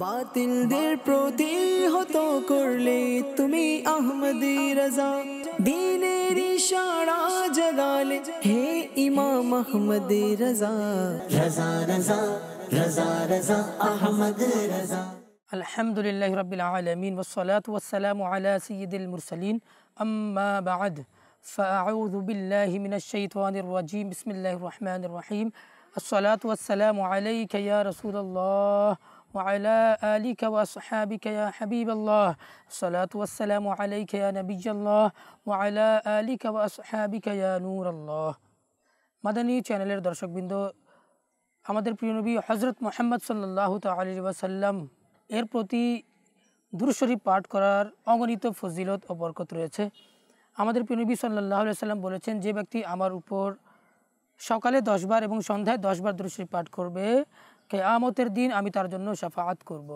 বাতিলদের প্রতিহত করলে তুমি আহমদি রাজা, দ্বীনের ইশারা জাগালে হে ইমাম আহমদ রাজা। রাজা রাজা রাজা রাজা আহমদ রাজা। আলহামদুলিল্লাহি রাব্বিল আলামিন ওয়াসসালাতু ওয়াসসালামু আলা সাইয়্যিদিল মুরসালিন আম্মা বা'দ ফাআউযু বিল্লাহি মিনাশ শাইতানির রাজীম বিসমিল্লাহির রহমানির রহিম আসসালাতু ওয়াসসালামু আলাইকা ইয়া রাসূলুল্লাহ ওয়া আলা আলিকা ওয়া আসহাবিকা ইয়া হাবিবাল্লাহ আসসালাতু ওয়াসসালামু আলাইকা ইয়া নবিয়্যাল্লাহ ওয়া আলা আলিকা ওয়া আসহাবিকা ইয়া নূরাল্লাহ। মাদানী চ্যানেলের দর্শকবৃন্দ, আমাদের প্রিয় নবী হযরত মুহাম্মদ সাল্লাল্লাহু তাআলা আলাইহি ওয়াসাল্লাম এর প্রতি দুরূদ শরীফ পাঠ করার অগণিত ফজিলত ও বরকত রয়েছে। আমাদের প্রিয় নবী সাল্লাল্লাহু আলাইহি ওয়াসাল্লাম বলেছেন, যে ব্যক্তি আমার উপর সকালে 10 বার এবং সন্ধ্যায় 10 বার দুরূদ শরীফ পাঠ করবে, কিয়ামতের দিন আমি তার জন্য শাফাআত করব।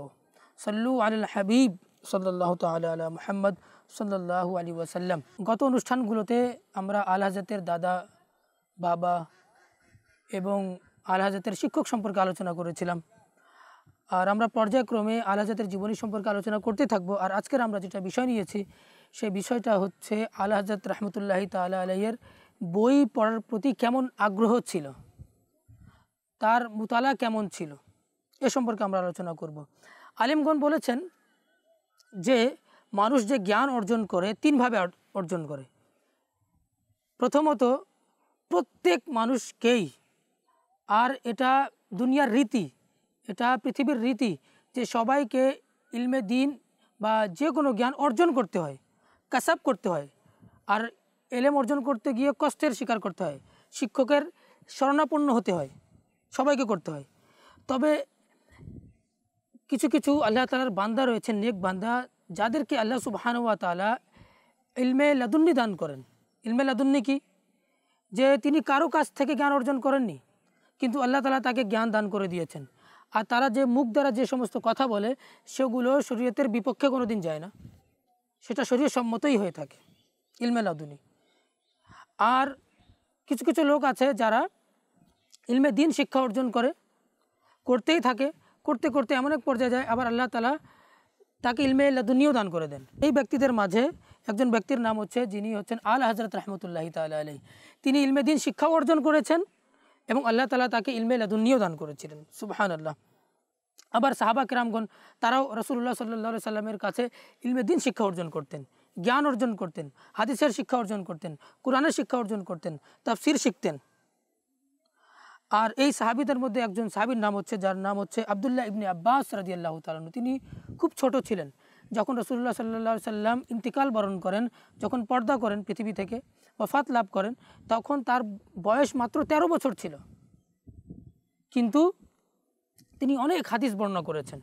সাল্লু আলাল হাবিব সাল্লাল্লাহু তাআলা আলা মুহাম্মদ সাল্লাল্লাহু আলাইহি ওয়াসাল্লাম। গত অনুষ্ঠানগুলোতে আমরা আল হাজরাতের দাদা, বাবা এবং আল হাজরাতের শিক্ষক সম্পর্কে আলোচনা করেছিলাম, আর আমরা পর্যায়ক্রমে আল হাজরাতের জীবনী সম্পর্কে আলোচনা করতে থাকবো। আর আজকের আমরা যেটা বিষয় নিয়েছি সেই বিষয়টা হচ্ছে আল হাজরত রহমতুল্লাহি তাআলা আলাইহির বই পড়ার প্রতি কেমন আগ্রহ ছিল, তার মুতালা কেমন ছিল, এ সম্পর্কে আমরা আলোচনা করব। আলিমগণ বলেছেন যে মানুষ যে জ্ঞান অর্জন করে 3 ভাবে অর্জন করে। প্রথমত, প্রত্যেক মানুষকেই, আর এটা দুনিয়ার রীতি, এটা পৃথিবীর রীতি, যে সবাইকে ইলমে দিন বা যে কোনো জ্ঞান অর্জন করতে হয়, কাসাব করতে হয়। আর এলেম অর্জন করতে গিয়ে কষ্টের স্বীকার করতে হয়, শিক্ষকের শরণাপন্ন হতে হয়, সবাইকে করতে হয়। তবে কিছু কিছু আল্লাহ তাআলার বান্দা রয়েছেন, নেক বান্দা, যাদেরকে আল্লাহ সুবহানাহু ওয়া তাআলা ইলমে লাদুন্নি দান করেন। ইলমে লাদুন্নি কি? যে তিনি কারো কাছ থেকে জ্ঞান অর্জন করেননি, কিন্তু আল্লাহ তাআলা তাকে জ্ঞান দান করে দিয়েছেন। আর তারা যে মুখ দ্বারা যে সমস্ত কথা বলে সেগুলো শরীয়তের বিপক্ষে কোনো দিন যায় না, সেটা শরীয়ত সম্মতই হয়ে থাকে, ইলমে লাদুনি। আর কিছু কিছু লোক আছে যারা ইলমে দিন শিক্ষা অর্জন করতেই থাকে, করতে করতে এমন এক পর্যায়ে যায়, আবার আল্লাহ তাআলা তাকে ইলমে লাদুনিও দান করে দেন। এই ব্যক্তিদের মাঝে একজন ব্যক্তির নাম হচ্ছে, যিনি হচ্ছেন আল হযরত রাহমাতুল্লাহি তাআলা আলাইহি। তিনি ইলমে দিন শিক্ষাও অর্জন করেছেন এবং আল্লাহ তাআলা তাকে ইলমে লাদুনিও দান করেছিলেন। সুবহানাল্লাহ। আবার সাহাবা কেরামগণ, তারাও রাসূলুল্লাহ সাল্লাল্লাহু আলাইহি সাল্লামের কাছে ইলমে দিন শিক্ষা অর্জন করতেন, জ্ঞান অর্জন করতেন, হাদিসের শিক্ষা অর্জন করতেন, কোরআনের শিক্ষা অর্জন করতেন, তাফসীর শিখতেন। আর এই সাহাবীদের মধ্যে একজন সাহাবীর নাম হচ্ছে, যার নাম হচ্ছে আব্দুল্লাহ ইবনে আব্বাস রাদিয়াল্লাহু তাআলা আনহু। তিনি খুব ছোট ছিলেন যখন রাসূলুল্লাহ সাল্লাল্লাহু আলাইহি সাল্লাম ইন্তিকাল বরণ করেন, যখন পর্দা করেন, পৃথিবী থেকে ওয়াফাত লাভ করেন, তখন তার বয়স মাত্র 13 বছর ছিল। কিন্তু তিনি অনেক হাদিস বর্ণনা করেছেন।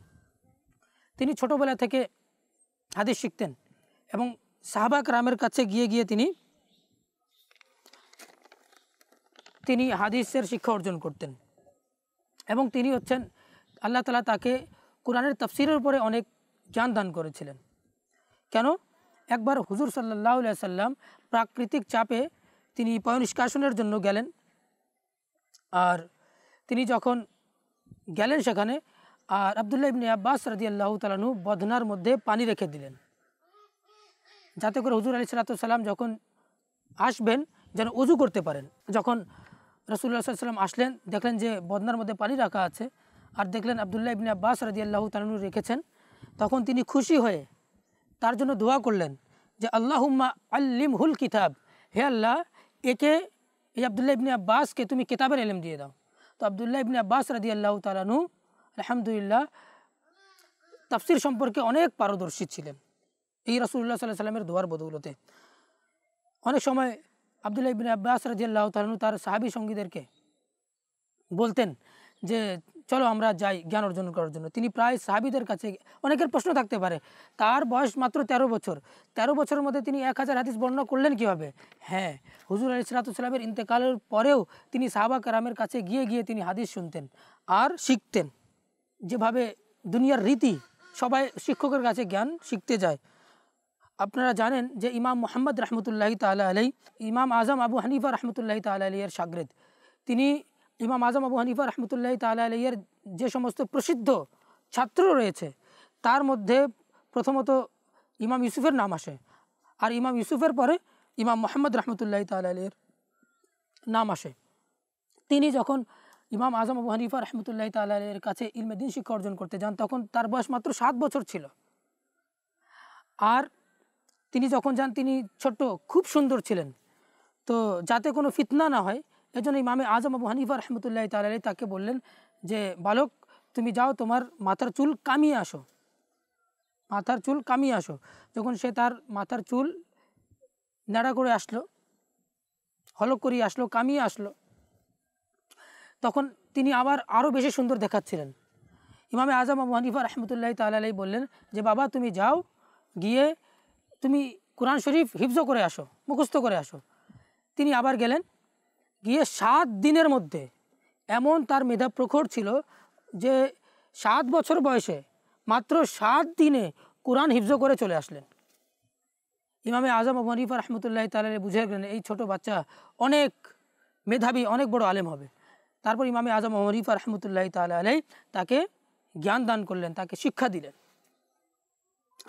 তিনি ছোটোবেলা থেকে হাদিস শিখতেন এবং সাহাবা কেরামের কাছে গিয়ে গিয়ে তিনি হাদিসের শিক্ষা অর্জন করতেন। এবং তিনি হচ্ছেন, আল্লাহ তাআলা তাকে কোরআনের তাফসীরের উপরে অনেক জ্ঞান দান করেছিলেন। কেন? একবার হুজুর সাল্লাল্লাহু আলাইহি সাল্লাম প্রাকৃতিক চাপে তিনি পয়ঃনিষ্কাশনের জন্য গেলেন। আর তিনি যখন গেলেন সেখানে, আর আব্দুল্লাহ ইবনে আব্বাস রাদিয়াল্লাহু তাআলা আনহু বদনার মধ্যে পানি রেখে দিলেন, যাতে করে হুজুর আলাইহিস সালাতু ওয়াস সালাম যখন আসবেন যেন ওযু করতে পারেন। যখন রাসূলুল্লাহ সাল্লাল্লাহু আলাইহি ওয়াসাল্লাম আসলেন, দেখলেন যে বদনার মধ্যে পানি রাখা আছে, আর দেখলেন আব্দুল্লাহ ইবনে আব্বাস রাদিয়াল্লাহু তাআলা আনহু রেখেছেন, তখন তিনি খুশি হয়ে তার জন্য দোয়া করলেন যে আল্লাহুম্মা আল্লিমহুল কিতাব, হে আল্লাহ, এই আব্দুল্লাহ ইবনে আব্বাসকে তুমি কিতাবের ইলম দিয়ে দাও। তো আব্দুল্লাহ ইবনে আব্বাস রাদিয়াল্লাহু তাআলা আনহু আলহামদুলিল্লাহ তাফসীর সম্পর্কে অনেক পারদর্শী ছিলেন এই রাসূলুল্লাহ সাল্লাল্লাহু আলাইহি সাল্লামের দোয়ার বদৌলতে। অনেক সময় আব্দুল্লাহ ইবনে আব্বাস রাদিয়াল্লাহু তাআলা আনহু তার সাহাবী সঙ্গীদেরকে বলতেন যে চলো আমরা যাই জ্ঞান অর্জন করার জন্য। তিনি প্রায় সাহাবীদের কাছে, অনেকের প্রশ্ন থাকতে পারে, তার বয়স মাত্র 13 বছর, 13 বছরের মধ্যে তিনি 1000 হাদিস বর্ণনা করলেন কীভাবে? হ্যাঁ, হুজুর আলাইহিস সালাতু ওয়াস সালামের ইন্তেকালের পরেও তিনি সাহাবা কেরামের কাছে গিয়ে গিয়ে তিনি হাদিস শুনতেন আর শিখতেন। যেভাবে দুনিয়ার রীতি, সবাই শিক্ষকের কাছে জ্ঞান শিখতে যায়। আপনারা জানেন যে ইমাম মুহাম্মদ রাহমাতুল্লাহি তাআলা আলাইহি, ইমাম আজম আবু হানিফা রাহমাতুল্লাহি তাআলা আলাইহির শাগরেদ। তিনি ইমাম আজম আবু হানিফা রাহমাতুল্লাহি তাআলা আলাইহির যে সমস্ত প্রসিদ্ধ ছাত্র রয়েছে তার মধ্যে প্রথমত ইমাম ইউসুফের নাম আসে, আর ইমাম ইউসুফের পরে ইমাম মোহাম্মদ রহমতুল্লাহ তাআলা আলাইহির নাম আসে। তিনি যখন ইমাম আজম আবু হানিফা রহমতুল্লাহ তাআলা আলাইহির কাছে ইলমে দ্বীন শিক্ষা অর্জন করতে যান তখন তার বয়স মাত্র 7 বছর ছিল। আর তিনি যখন যান তিনি ছোট্ট, খুব সুন্দর ছিলেন। তো যাতে কোনো ফিতনা না হয় এজন্য ইমামে আজম আবু হানিফা রহমতুল্লাহ তাআলা আলাইহি তাকে বললেন যে বালক তুমি যাও, তোমার মাথার চুল কামিয়ে আসো, মাথার চুল কামিয়ে আসো। যখন সে তার মাথার চুল নাড়া করে আসলো, হলক করিয়ে আসলো, কামিয়ে আসলো, তখন তিনি আবার আরও বেশি সুন্দর দেখাচ্ছিলেন। ইমামে আজম আবু হানিফা রহমতুল্লাহ তাআলা আলাইহি বললেন যে বাবা তুমি যাও, গিয়ে তুমি কোরআন শরীফ হিফজ করে আসো, মুখস্থ করে আসো। তিনি আবার গেলেন, গিয়ে 7 দিনের মধ্যে এমন তার মেধা প্রখর ছিল যে 7 বছর বয়সে মাত্র 7 দিনে কোরআন হিফজ করে চলে আসলেন। ইমামে আজম আবু হানিফা রহমতুল্লাহ তাআলা আলাইহি বুঝে গেলেন এই ছোট বাচ্চা অনেক মেধাবী, অনেক বড় আলেম হবে। তারপর ইমামে আজম আবু হানিফা রহমতুল্লাহ তাআলা আলাইহি তাকে জ্ঞান দান করলেন, তাকে শিক্ষা দিলেন।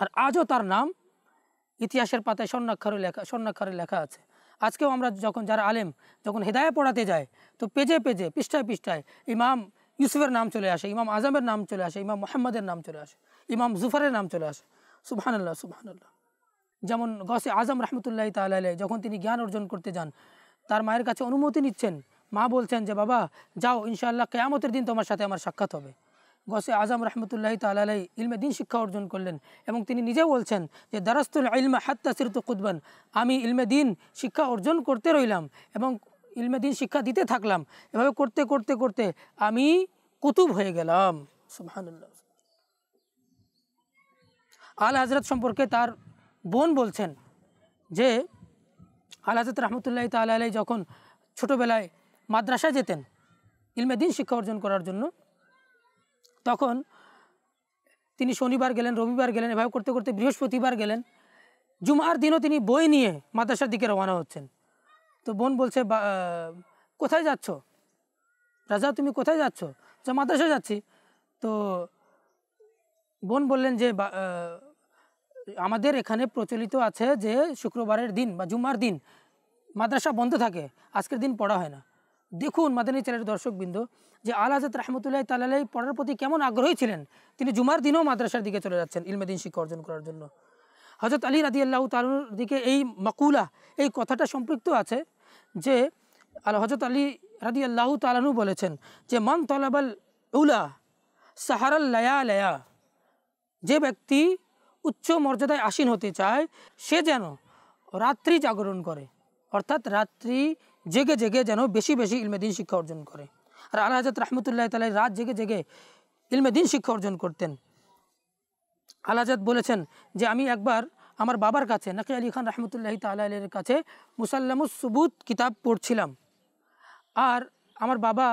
আর আজও তার নাম ইতিহাসের পাতায় স্বর্ণাক্ষরে লেখা আছে। আজকেও আমরা যখন যারা আলেম যখন হেদায়ে পড়াতে যায় তো পেজে পেজে পৃষ্ঠায় পৃষ্ঠায় ইমাম ইউসুফের নাম চলে আসে, ইমাম আজমের নাম চলে আসে, ইমাম মোহাম্মদের নাম চলে আসে, ইমাম জুফারের নাম চলে আসে। সুবহানাল্লাহ সুবহানাল্লাহ। যেমন গসে আজম রহমতুল্লাহ তাআলা আলাইহি যখন তিনি জ্ঞান অর্জন করতে যান, তার মায়ের কাছে অনুমতি নিচ্ছেন, মা বলছেন যে বাবা যাও, ইনশাআল্লাহ কিয়ামতের দিন তোমার সাথে আমার সাক্ষাৎ হবে। গসে আজম রহমতুল্লাহ তাআলা আলাইহি ইলমে দ্বীন শিক্ষা অর্জন করলেন এবং তিনি নিজেও বলছেন যে দারাস্তুল ইলমা হাত্তা সিরতু কুতবান, আমি ইলমে দ্বীন শিক্ষা অর্জন করতে রইলাম এবং ইলমে দ্বীন শিক্ষা দিতে থাকলাম। এভাবে করতে করতে করতে আমি কুতুব হয়ে গেলাম। সুবহানাল্লাহ। আল হযরত সম্পর্কে তার বোন বলছেন যে আল হযরত রহমতুল্লাহ তাআলা আলাইহি যখন ছোটোবেলায় মাদ্রাসায় যেতেন ইলমে দ্বীন শিক্ষা অর্জন করার জন্য, তখন তিনি শনিবার গেলেন, রবিবার গেলেন, এভাবে করতে করতে বৃহস্পতিবার গেলেন, জুমার দিনও তিনি বই নিয়ে মাদ্রাসার দিকে রওনা হচ্ছেন। তো বোন বলছে কোথায় যাচ্ছ রাজা, তুমি কোথায় যাচ্ছ? যে মাদ্রাসায় যাচ্ছি। তো বোন বললেন যে আমাদের এখানে প্রচলিত আছে যে শুক্রবারের দিন বা জুমার দিন মাদ্রাসা বন্ধ থাকে, আজকের দিন পড়া হয় না। দেখুন মাদানী চ্যানেলের দর্শকবৃন্দ যে আল হযরত রহমতুল্লাহ তাআলা আলাইহি পড়ার প্রতি কেমন আগ্রহী ছিলেন। তিনি জুমার দিনও মাদ্রাসার দিকে চলে যাচ্ছেন ইলমে দ্বীন শিক্ষা অর্জন করার জন্য। হযরত আলী রাদিয়াল্লাহু তাআলার দিকে এই মাকুলা, এই কথাটা সম্পৃক্ত আছে যে হযরত আলী রাদিয়াল্লাহু তাআলা বলেছেন যে মান তালাবাল উলা সাহারাল লায়ালায়া, যে ব্যক্তি উচ্চ মর্যাদায় আসীন হতে চায় সে যেন রাত্রি জাগরণ করে, অর্থাৎ রাত্রি জেগে জেগে যেন বেশি বেশি ইলমে দ্বীন শিক্ষা অর্জন করে। আর আলা হযরত রহমতুল্লাহ তাআলা রাত জেগে জেগে ইলমে দ্বীন শিক্ষা অর্জন করতেন। আলা হযরত বলেছেন যে আমি একবার আমার বাবার কাছে নাকি আলী খান রহমতুল্লাহ তাআলা আলাইহির কাছে মুসাল্লামুস সুবুত কিতাব পড়ছিলাম। আর আমার বাবা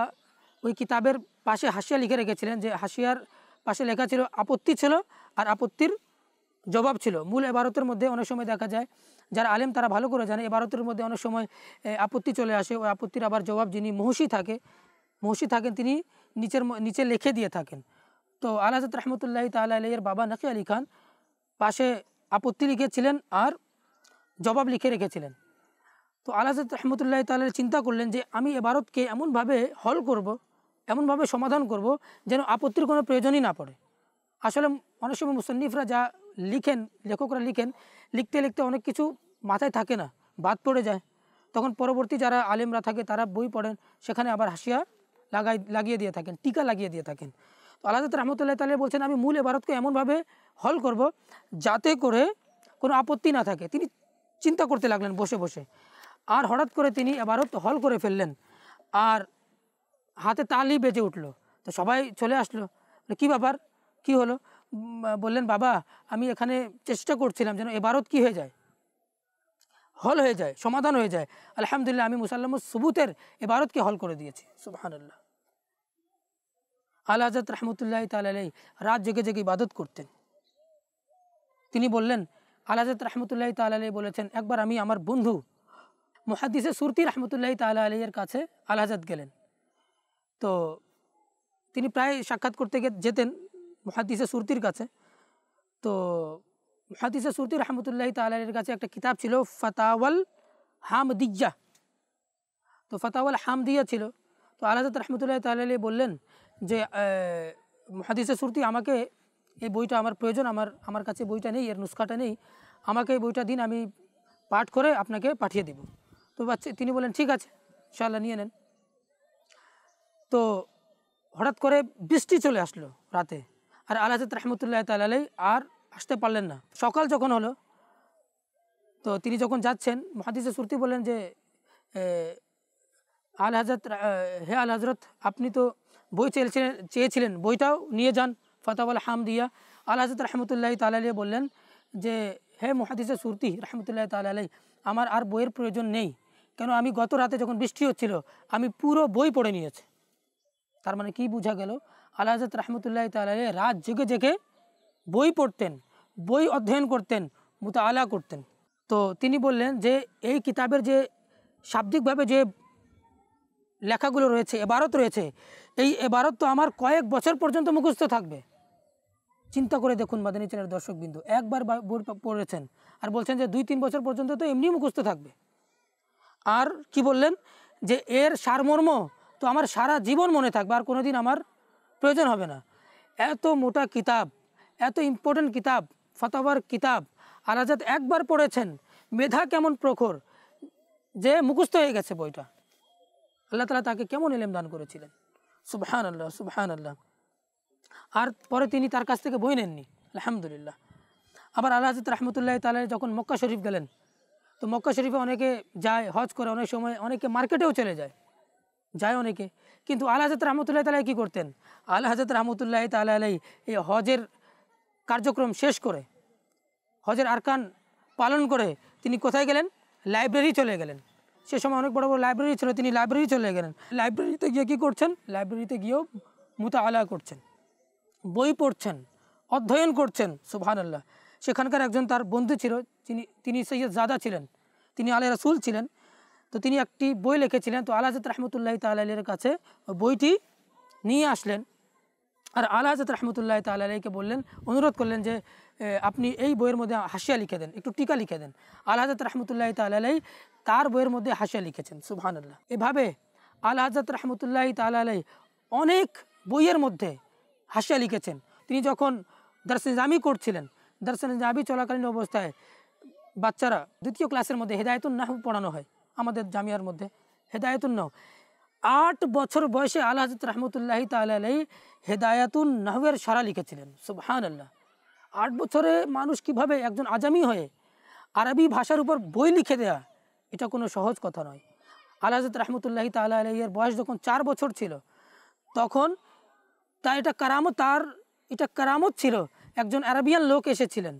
ওই কিতাবের পাশে হাসিয়া লিখে রেখেছিলেন, যে হাসিয়ার পাশে লেখা ছিল আপত্তি ছিল আর আপত্তির জবাব ছিল। মূল এবারতের মধ্যে অনেক সময় দেখা যায় যারা আলেম তারা ভালো করে জানে এবারতের মধ্যে অনেক সময় আপত্তি চলে আসে, ওই আপত্তির আবার জবাব যিনি মহসি থাকেন তিনি নিচে লিখে দিয়ে থাকেন। তো আলা হযরত রহমতুল্লাহ তাআলা আলাইহির বাবা নাকি আলী খান পাশে আপত্তি লিখেছিলেন আর জবাব লিখে রেখেছিলেন। তো আলা হযরত রহমতুল্লাহ তাআলা চিন্তা করলেন যে আমি এবারতকে এমনভাবে হল করব, এমনভাবে সমাধান করব যেন আপত্তির কোনো প্রয়োজনই না পড়ে। আসলে অনেক সময় মুসন্নিফরা যা লিখেন, লেখকরা লিখতে লিখতে অনেক কিছু মাথায় থাকে না, বাদ পড়ে যায়। তখন পরবর্তী যারা আলেমরা থাকে তারা বই পড়েন, সেখানে আবার হাসিয়া লাগিয়ে দিয়ে থাকেন, টিকা লাগিয়ে দিয়ে থাকেন। তো আলা হযরত রহমতুল্লাহ তাআলা বলছেন আমি মূল এবারতকে এমনভাবে হল করব যাতে করে কোনো আপত্তি না থাকে। তিনি চিন্তা করতে লাগলেন বসে বসে, আর হঠাৎ করে তিনি এবারত হল করে ফেললেন আর হাতে তালি বেজে উঠলো। তো সবাই চলে আসলো, কী ব্যাপার, কি হলো? বললেন বাবা আমি এখানে চেষ্টা করছিলাম যেন এবারত কি হয়ে যায়, হল হয়ে যায়, সমাধান হয়ে যায়। আলহামদুলিল্লাহ আমি মুসাল্লামুস সুবুতের এবারতকে হল করে দিয়েছি। সুবহানাল্লাহ। আলা হযরত রহমতুল্লাহ তাআলা আলাইহি রাত জেগে জেগে ইবাদত করতেন। তিনি বললেন আলা হযরত রহমতুল্লাহ তাআলা আলাইহি বলেছেন একবার আমি আমার বন্ধু মুহাদ্দিসে সুরতি রহমতুল্লাহ তাআলা আলাইহির কাছে আলা হযরত গেলেন। তো তিনি প্রায় সাক্ষাৎ করতে যেতেন মুহাদ্দিসে সুরতির কাছে। তো মুহাদ্দিসে সুরতি রহমতুল্লাহি তাআলা এর কাছে একটা কিতাব ছিল ফাতাওয়াল হামদিয়া। তো ফাতাওয়াল হামদিয়া ছিল। তো আলা হযরত রহমতুল্লাহি তাআলা বললেন যে মুহাদ্দিসে সুরতি, আমাকে এই বইটা আমার প্রয়োজন, আমার কাছে বইটা নেই, এর নুসখাটা নেই, আমাকে এই বইটা দিন, আমি পাঠ করে আপনাকে পাঠিয়ে দেব। তো তিনি বলেন ঠিক আছে, ইনশাআল্লাহ নিয়ে নেন। তো হঠাৎ করে বৃষ্টি চলে আসলো রাতে, আর আলা হযরত রহমতুল্লাহি তাআলা আর আসতে পারলেন না। সকাল যখন হলো, তো তিনি যখন যাচ্ছেন, মুহাদ্দিসে সুরতি বললেন যে আলা হযরত, হে আলা হযরত, আপনি তো বই চেয়েছিলেন, বইটাও নিয়ে যান, ফাতাওয়াল হামদিয়া। আলা হযরত রহমতুল্লাহি তাআলা বললেন যে হে মুহাদ্দিসে সুরতি রহমতুল্লাহি তাআলা, আমার আর বইয়ের প্রয়োজন নেই, কেন আমি গত রাতে যখন বৃষ্টি হচ্ছিল আমি পুরো বই পড়ে নিয়েছি। তার মানে কি বোঝা গেল, আলা হযরত রহমতুল্লাহি তাআলা রাত জেগে জেগে বই পড়তেন, বই অধ্যয়ন করতেন, মুতাআলা করতেন। তো তিনি বললেন যে এই কিতাবের যে শাব্দিকভাবে যে লেখাগুলো রয়েছে, এবারত রয়েছে, এই এবারত তো আমার কয়েক বছর পর্যন্ত মুখস্থ থাকবে। চিন্তা করে দেখুন মাদানী চ্যানেলের দর্শকবিন্দু, একবার বই পড়েছেন আর বলছেন যে 2-3 বছর পর্যন্ত তো এমনি মুখস্থ থাকবে। আর কি বললেন যে এর সারমর্ম তো আমার সারা জীবন মনে থাকবে, আর কোনোদিন আমার প্রয়োজন হবে না। এত মোটা কিতাব, এত ইম্পর্টেন্ট কিতাব, ফতোয়ার কিতাব, আলা হযরত একবার পড়েছেন, মেধা কেমন প্রখর যে মুখস্থ হয়ে গেছে বইটা। আল্লাহ তাআলা তাকে কেমন ইলম দান করেছিলেন, সুবহানাল্লাহ সুবহানাল্লাহ। আর পরে তিনি তার কাছ থেকে বই নেননি, আলহামদুলিল্লাহ। আবার আলা হযরত রহমতুল্লাহি তাআলা যখন মক্কা শরীফ গেলেন, তো মক্কা শরীফে অনেকে যায় হজ করে, অনেক সময় অনেকে মার্কেটেও চলে যায় অনেকে, কিন্তু আলা হযরত রহমতুল্লাহি তাআলা কী করতেন, আলা হযরত রহমতুল্লাহি তাআলা এই হজের কার্যক্রম শেষ করে, হজের আরকান পালন করে তিনি কোথায় গেলেন, লাইব্রেরি চলে গেলেন। সে সময় অনেক বড় বড় লাইব্রেরি ছিল, তিনি লাইব্রেরি চলে গেলেন। লাইব্রেরিতে গিয়ে কী করছেন, লাইব্রেরিতে গিয়েও মুতাআলা করছেন, বই পড়ছেন, অধ্যয়ন করছেন, সুবহানাল্লাহ। সেখানকার একজন তার বন্ধু ছিল, তিনি সৈয়দ জাদা ছিলেন, তিনি আলে রাসূল ছিলেন। তো তিনি একটি বই লিখেছিলেন। তো আলা হযরত রহমতুল্লাহি তাআলা এর কাছে বইটি নিয়ে আসলেন, আর আলা হযরত রহমতুল্লাহি তাআলা কে বললেন, অনুরোধ করলেন যে আপনি এই বইয়ের মধ্যে হাসিয়া লিখে দেন, একটু টিকা লিখে দেন। আলা হযরত রহমতুল্লাহি তাআলা তার বইয়ের মধ্যে হাসিয়া লিখেছেন, সুবহানাল্লাহ। এভাবে আলা হযরত রহমতুল্লাহি তাআলা অনেক বইয়ের মধ্যে হাসিয়া লিখেছেন। তিনি যখন দারসে নিজামি করছিলেন, দারসে নিজামি চলাকালীন অবস্থায় বাচ্চারা 2য় ক্লাসের মধ্যে হেদায়েতুন নাহু পড়ানো হয় আমাদের জামিয়ার মধ্যে, হেদায়েতুন নাহু। 8 বছর বয়সে আলা হযরত রহমতুল্লাহি তাআলা হেদায়েতুন নাহওয়ের সারা লিখেছিলেন, সুবহানাল্লাহ। 8 বছরে মানুষ কিভাবে একজন আজামি হয়ে আরবি ভাষার উপর বই লিখে দেয়া, এটা কোনো সহজ কথা নয়। আলা হযরত রহমতুল্লাহি তাআলা এর বয়স যখন 4 বছর ছিল, তখন এটা কারামত ছিল। একজন আরবিয়ান লোক এসেছিলেন,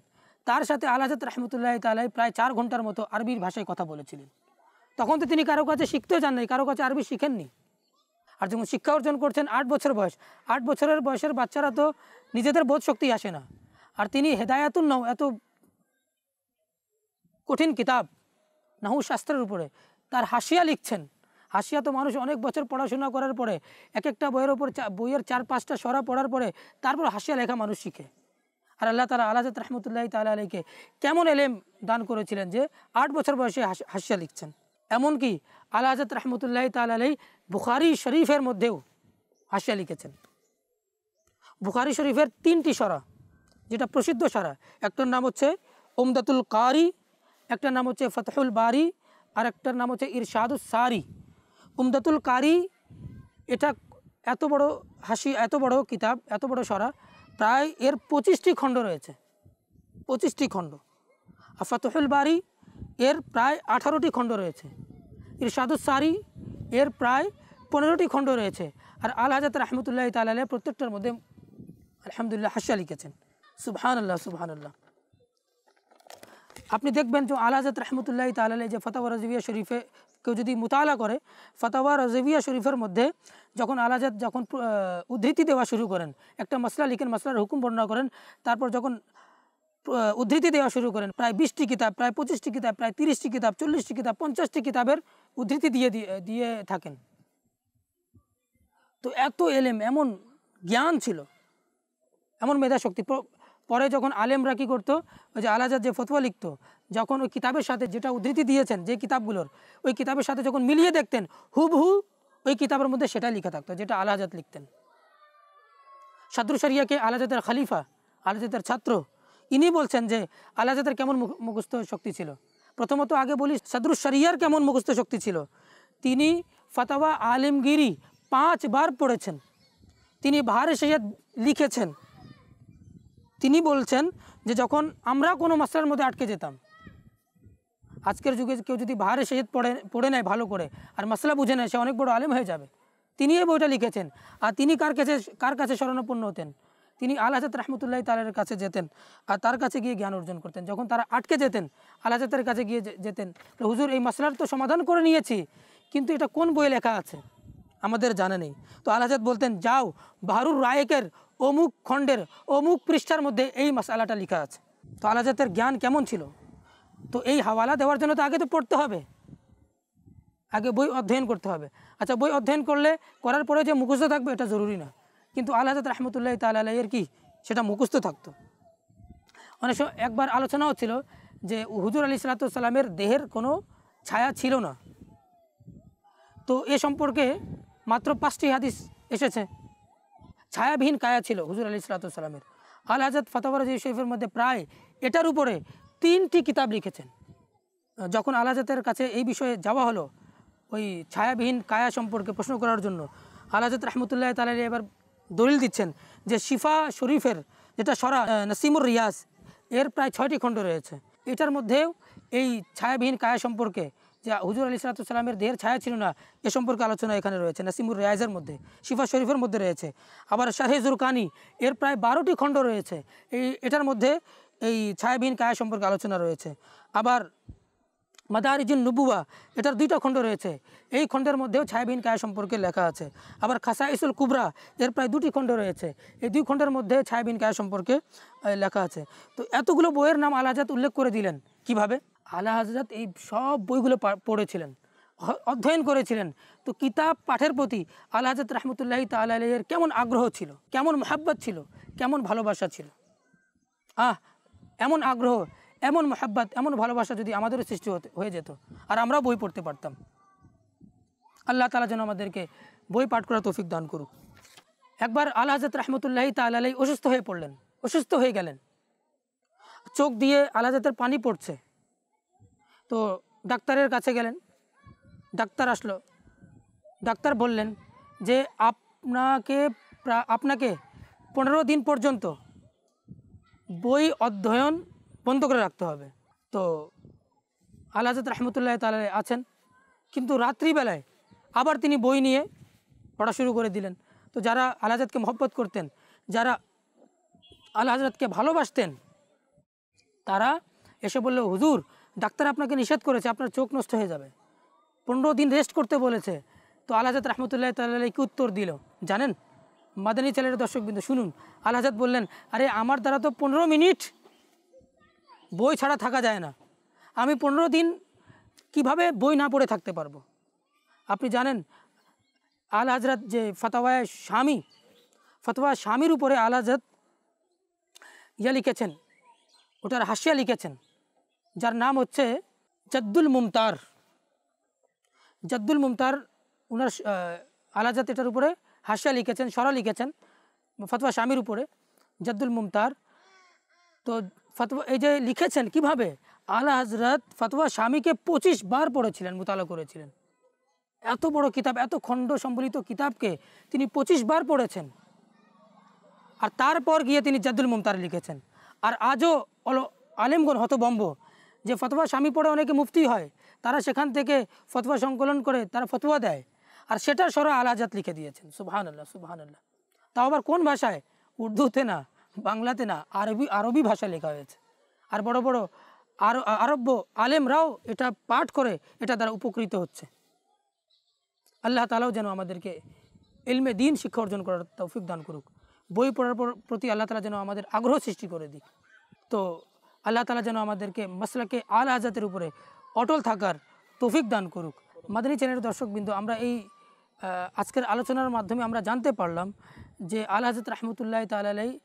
তার সাথে আলা হযরত রহমতুল্লাহি তাআলা প্রায় 4 ঘন্টার মতো আরবির ভাষায় কথা বলেছিলেন। তখন তো তিনি কারো কাছে শিখতেও যান নাই, কারো কাছে আরবি শিখেননি। আর যখন শিক্ষা অর্জন করছেন 8 বছর বয়স, 8 বছরের বয়সের বাচ্চারা তো নিজেদের বোধ শক্তি আসে না, আর তিনি হেদায়েতুন নাহু, এত কঠিন কিতাব নাহু শাস্ত্রের উপরে তার হাসিয়া লিখছেন। হাসিয়া তো মানুষ অনেক বছর পড়াশোনা করার পরে, এক একটা বইয়ের ওপর বইয়ের 4-5টা সরা পড়ার পরে তারপর হাসিয়া লেখা মানুষ শিখে। আর আল্লাহ তাআলা আলা হযরত রহমতুল্লাহি তাআলা আলাইহিকে কেমন ইলম দান করেছিলেন যে 8 বছর বয়সে হাসিয়া লিখছেন। এমনকি আলা হযরত রহমতুল্লাহি তাআলা আলাইহি বুখারী শরীফের মধ্যেও হাসিয়া লিখেছেন। বুখারী শরীফের 3টি সরা, যেটা প্রসিদ্ধ সরা, একটার নাম হচ্ছে উমদাতুল কারি, একটার নাম হচ্ছে ফাতহুল বারি, আর একটার নাম হচ্ছে ইরশাদুস সারি। উমদাতুল কারি এটা এত বড় কিতাব, এত বড় সরা, প্রায় এর 25টি খণ্ড রয়েছে, 25টি খণ্ড। আর ফাতহুল বারি এর প্রায় 18টি খণ্ড রয়েছে। ইরশাদুস সারি এর প্রায় 15টি খণ্ড রয়েছে। আর আলা হযরত রহমতুল্লাহি তাআলা প্রত্যেকটার মধ্যে আলহামদুলিল্লাহ হাসিয়া লিখেছেন, সুবহানাল্লাহ সুবহানাল্লাহ। আপনি দেখবেন যে আলা হযরত রহমতুল্লাহি তাআলা যে ফাতাওয়া রাজভিয়া শরীফে কেউ যদি মুতাআলা করে, ফাতাওয়া রাজভিয়া শরীফের মধ্যে যখন আলা হযরত যখন উদ্ধৃতি দেওয়া শুরু করেন, একটা মাসলা লিখেন, মাসলার হুকুম বর্ণনা করেন, তারপর যখন উদ্ধৃতি দেওয়া শুরু করেন, প্রায় 20টি কিতাব, প্রায় 25টি কিতাব, প্রায় 30টি কিতাব, 40টি কিতাব, 50টি কিতাবের উদ্ধৃতি দিয়ে থাকেন। তো এত এলেম, এমন জ্ঞান ছিল এমন মেধা শক্তি। পরে যখন আলেমরা কী করতো, ওই যে আল-হাজ্জাজ যে ফতোয়া লিখতো, যখন ওই কিতাবের সাথে যেটা উদ্ধৃতি দিয়েছেন যে কিতাবগুলোর, ওই কিতাবের সাথে যখন মিলিয়ে দেখতেন হুবহু ওই কিতাবের মধ্যে সেটাই লিখা থাকতো যেটা আল-হাজ্জাজ লিখতেন। সাদরুশ শরিয়াকে আল-হাজ্জাজের খলিফা, আল-হাজ্জাজের ছাত্র, ইনি বলছেন যে আল-হাজ্জাজের কেমন মুখস্থ শক্তি ছিল। প্রথমত আগে বলি সাদরুশ শরিয়ার কেমন মুখস্থ শক্তি ছিল। তিনি ফতোয়া আলেমগিরি 5 বার পড়েছেন, তিনি বাহারে সৈয়দ লিখেছেন। তিনি বলছেন যে যখন আমরা কোনো মাসলার মধ্যে আটকে যেতাম, আজকের যুগে কেউ যদি বাহারে সৈয়দ পড়ে নেয় ভালো করে আর মাসলা বুঝে নেয়, সে অনেক বড় আলেম হয়ে যাবে। তিনি এই বইটা লিখেছেন। আর তিনি কার কাছে শরণাপন্ন হতেন? তিনি আল-হাজ্জাজ রহমতুল্লাহি তাআলার কাছে যেতেন আর তার কাছে গিয়ে জ্ঞান অর্জন করতেন। যখন তারা আটকে যেতেন আল-হাজ্জাজের কাছে গিয়ে যেতেন, হুজুর এই মাসলার তো সমাধান করে নিয়েছি, কিন্তু এটা কোন বইয়ে লেখা আছে আমাদের জানা নেই। তো আল-হাজ্জাজ বলতেন, যাও বাহরুর রায়েকের অমুক খণ্ডের অমুক পৃষ্ঠার মধ্যে এই মাসালাটা লেখা আছে। তো আল-হাজ্জাজের জ্ঞান কেমন ছিল? তো এই হাওয়ালা দেওয়ার জন্য তো আগে তো পড়তে হবে, আগে বই অধ্যয়ন করতে হবে। আচ্ছা, বই অধ্যয়ন করার পরে যে মুখস্থ থাকবে এটা জরুরি না, কিন্তু আল-হাজ্জাজ রহমতুল্লাহি তাআলা আলাইহির কি সেটা মুখস্থ থাকতো। অনেক সময় একবার আলোচনা হচ্ছিল যে হুজুর আলাইহিস সালাতু ওয়াস সালামের দেহের কোনো ছায়া ছিল না। তো এ সম্পর্কে মাত্র 5টি হাদিস এসেছে। ছায়াবিহীন কায়া ছিল হুজুর আলাইহিস সালাতু ওয়াস সালামের। আল-হাজ্জাজ ফাতাওয়া রাজি শরীফের মধ্যে প্রায় এটার উপরে 3টি কিতাব লিখেছেন। যখন আল-হাজ্জাজের কাছে এই বিষয়ে যাওয়া হলো ওই ছায়াবিহীন কায়া সম্পর্কে প্রশ্ন করার জন্য, আল-হাজ্জাজ রহমতুল্লাহি তাআলা এবার দলিল দিচ্ছেন যে শিফা শরীফের যেটা সরা নাসিমুর রিয়াজ, এর প্রায় 6টি খণ্ড রয়েছে। এটার মধ্যেও এই ছায়াবিহীন কায়া সম্পর্কে, যে হুজুর আলাইহিস সালাতু ওয়াস সালামের দেহের ছায়া ছিল না, এ সম্পর্কে আলোচনা এখানে রয়েছে। নাসিমুর রিয়াজের মধ্যে, শিফা শরীফের মধ্যে রয়েছে। আবার শারহে জুরকানি, এর প্রায় 12টি খণ্ড রয়েছে, এটার মধ্যে এই ছায়াবিহীন কায়া সম্পর্কে আলোচনা রয়েছে। আবার মাদারিজুন নুবুওয়া, এটার 2টা খণ্ড রয়েছে, এই খণ্ডের মধ্যেও ছায়াবিহীন কায়া সম্পর্কে লেখা আছে। আবার খাসাইসুল কুবরা, এর প্রায় 2টি খণ্ড রয়েছে, এই 2 খণ্ডের মধ্যে ছায়াবিহীন কায়া সম্পর্কে লেখা আছে। তো এতগুলো বইয়ের নাম আল-হাজ্জাজ উল্লেখ করে দিলেন কিভাবে? আল-হাজ্জাজ এই সব বইগুলো পড়েছিলেন, অধ্যয়ন করেছিলেন। তো কিতাব পাঠের প্রতি আল-হাজ্জাজ রহমতুল্লাহি তাআলা আলাইহির কেমন আগ্রহ ছিল, কেমন মহব্বত ছিল, কেমন ভালোবাসা ছিল। এমন আগ্রহ, এমন মহব্বত, এমন ভালোবাসা যদি আমাদেরও সৃষ্টি হয়ে যেত আর আমরাও বই পড়তে পারতাম। আল্লাহ তাআলা যেন আমাদেরকে বই পাঠ করার তৌফিক দান করুক। একবার আল-হাজ্জাজ রহমতুল্লাহি তাআলা আলাইহি অসুস্থ হয়ে পড়লেন, অসুস্থ হয়ে গেলেন। চোখ দিয়ে আল-হাজ্জাজের পানি পড়ছে। তো ডাক্তারের কাছে গেলেন, ডাক্তার আসলো। ডাক্তার বললেন যে আপনাকে 15 দিন পর্যন্ত বই অধ্যয়ন বন্ধ করে রাখতে হবে। তো আল-হাজ্জাজ রহমতুল্লাহি তাআলা আছেন, কিন্তু রাত্রিবেলায় আবার তিনি বই নিয়ে পড়া শুরু করে দিলেন। তো যারা আল-হাজ্জাজকে মহব্বত করতেন, যারা আল-হাজ্জাজকে ভালোবাসতেন, তারা এসে বলল, হুজুর ডাক্তার আপনাকে নিষেধ করেছে, আপনার চোখ নষ্ট হয়ে যাবে, 15 দিন রেস্ট করতে বলেছে। তো আল-হাজ্জাজ রহমতুল্লাহি তাআলা কি উত্তর দিল জানেন? মাদানী চ্যানেলের দর্শকবৃন্দ শুনুন। আল-হাজ্জাজ বললেন, আরে আমার দ্বারা তো 15 মিনিট বই ছাড়া থাকা যায় না, আমি 15 দিন কিভাবে বই না পড়ে থাকতে পারবো? আপনি জানেন আল-হাজ্জাজ যে ফতোয়া শামির উপরে আল-হাজ্জাজ লিখেছেন, ওটার হাসিয়া লিখেছেন, যার নাম হচ্ছে জাদ্দুল মুমতার। ওনার আল-হাজ্জাজ এটার উপরে হাসিয়া লিখেছেন, সরা লিখেছেন ফতোয়া শামির উপরে, জাদ্দুল মুমতার। তো ফতোয়া এই যে লিখেছেন কিভাবে, আল-হাজ্জাজ ফতোয়া শামিকে 25 বার পড়েছিলেন, মুতালা করেছিলেন। এত বড় কিতাব, এত খণ্ড সম্বলিত কিতাবকে তিনি 25 বার পড়েছেন। আর তারপর গিয়ে তিনি জাদ্দুল মুমতার লিখেছেন। আর আজও আলেমগণ হতবম্ব যে ফতোয়া শামি পড়ে অনেকে মুফতি হয়, তারা সেখান থেকে ফতোয়া সংকলন করে তারা ফতোয়া দেয়, আর সেটা সরা আল-হাজ্জাজ লিখে দিয়েছেন। সুবহানাল্লাহ, সুবহানাল্লাহ। তাও আবার কোন ভাষায়? উর্দুতে না, বাংলাতে না, আরবি ভাষায় লেখা হয়েছে। আর বড় বড় আরব্য আলেমরাও এটা পাঠ করে এটা দ্বারা উপকৃত হচ্ছে। আল্লাহ তাআলাও যেন আমাদেরকে ইলমে দ্বীন শিক্ষা অর্জন করার তৌফিক দান করুক। বই পড়ার প্রতি আল্লাহ তাআলা যেন আমাদের আগ্রহ সৃষ্টি করে দিক। তো আল্লাহ তাআলা যেন আমাদেরকে মাসলাকে আল-হাজ্জাজের উপরে অটল থাকার তৌফিক দান করুক। মাদানী চ্যানেলের দর্শকবৃন্দ, আমরা এই আজকের আলোচনার মাধ্যমে আমরা জানতে পারলাম যে আল-হাজ্জাজ রহমতুল্লাহি তাআলা আলাইহি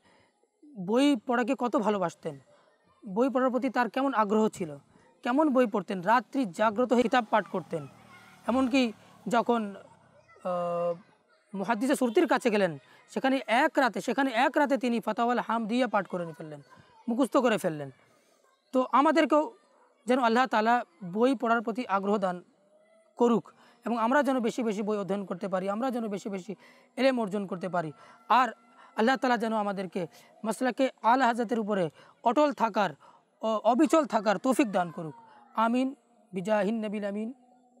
বই পড়াকে কত ভালোবাসতেন, বই পড়ার প্রতি তার কেমন আগ্রহ ছিল, কেমন বই পড়তেন, রাত্রি জাগ্রত হয়ে কিতাব পাঠ করতেন। এমনকি যখন মুহাদ্দিসে সুরতির কাছে গেলেন, সেখানে এক রাতে তিনি ফাতাওয়াল হামদিয়া পাঠ করে ফেললেন, মুখস্থ করে ফেললেন। তো আমাদেরকেও যেন আল্লাহ তাআলা বই পড়ার প্রতি আগ্রহ দান করুক এবং আমরা যেন বেশি বেশি বই অধ্যয়ন করতে পারি, আমরা যেন বেশি বেশি ইলম অর্জন করতে পারি। আর আল্লাহ তাআলা যেন আমাদেরকে মাসলাকে আলা হাজরাতের উপরে অটল থাকার, অবিচল থাকার তৌফিক দান করুক। আমিন বিজাহিন নবিল আমিন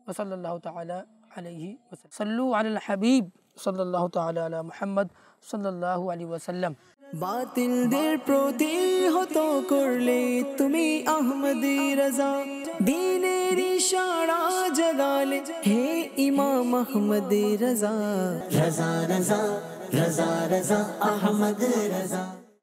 ওয়া সাল্লাল্লাহু তাআলা আলাইহি ওয়াসাল্লাম। সাল্লু আলাল হাবিব সাল্লাল্লাহু তাআলা আলা মুহাম্মদ সাল্লাল্লাহু আলাইহি ওয়াসাল্লাম। বাতিলদের প্রতিহত করলে তুমি আহমদি রাজা, দ্বীনের ইশারা জাগালে হে ইমাম আহমদ রাজা। রাজা রাজা রাজা রাজা আহমদ রাজা।